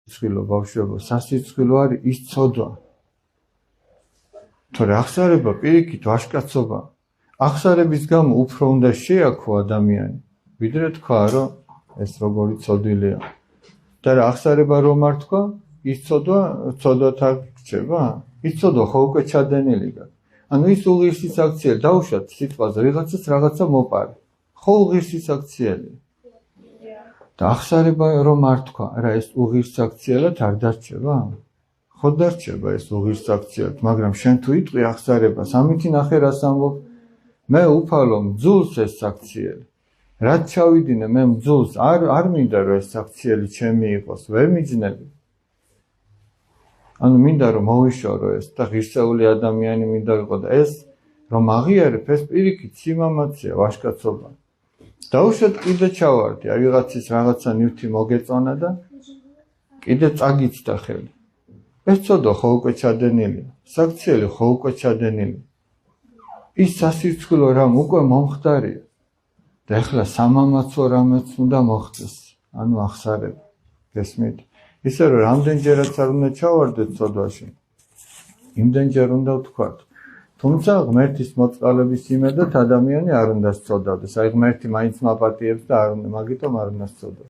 სიცოცხლო ბავშვობა, სასიცოცხლო არის ის ცოდვა. თორე აღსარება პირიქით ვაჟკაცობა. აღსარების გამო უფრო უნდა შეაქო ადამიანი, ვიდრე თქვა, რომ ეს როგორი ცოდვილია. და რა აღსარება რომ არ თქვა, ის ცოდვათ არ რჩება? ის ცოდვა ხო უკვე ჩადენილი გაქვს. ანუ ის უღირსის აქციელი დაუშვათ სიტყვაზე ვიღაცას რაღაცა მოპარე. ხო უღირსის აქციელი. და აღსარება რომ არ თქვა, რა ეს უღირს აქციელად არ დარჩება? ხო დარჩება ეს უღირს აქციელად, მაგრამ შენ თუ იტყვი აღსარებას, ამითი ნახე რას ამბობ, მე უფალო მძულს ეს აქციელი. რაც ჩავიდინე მე მძულს, არ მინდა რომ ეს აქციელი ჩემი იყოს, ვერ მიძნები. ანუ მინდა რომ მოვიშორო ეს და ღირსეული ადამიანი მინდა ვიყო და ეს რომ აღიარებ ეს პირიქით სიმამაცეა, ვაჟკაცობა. დაუშვათ კიდე ჩავარდი, აი ვიღაცის რაღაცა ნივთი მოგეწონა და კიდე წაგიჩნდა ხელი. ეს ცოდვა ხო უკვე ჩადენილია, საქციელი ხო უკვე ჩადენილია. ის სასიცოცხლო რამ უკვე მომხდარია. და ეხლა სამამაცო რამაც უნდა მოხდეს, ანუ აღსარება. გესმით? ისე რომ რამდენჯერაც არ უნდა ჩავარდეთ ცოდვაში, იმდენჯერ უნდა ვთქვათ. თუმცა ღმერთის მოწყალების იმედად ადამიანი არ უნდა სწოდავდეს. აი ღმერთი მაინც მაპატიებს და არ უნდა, მაგიტომ არ უნდა სწოდოს.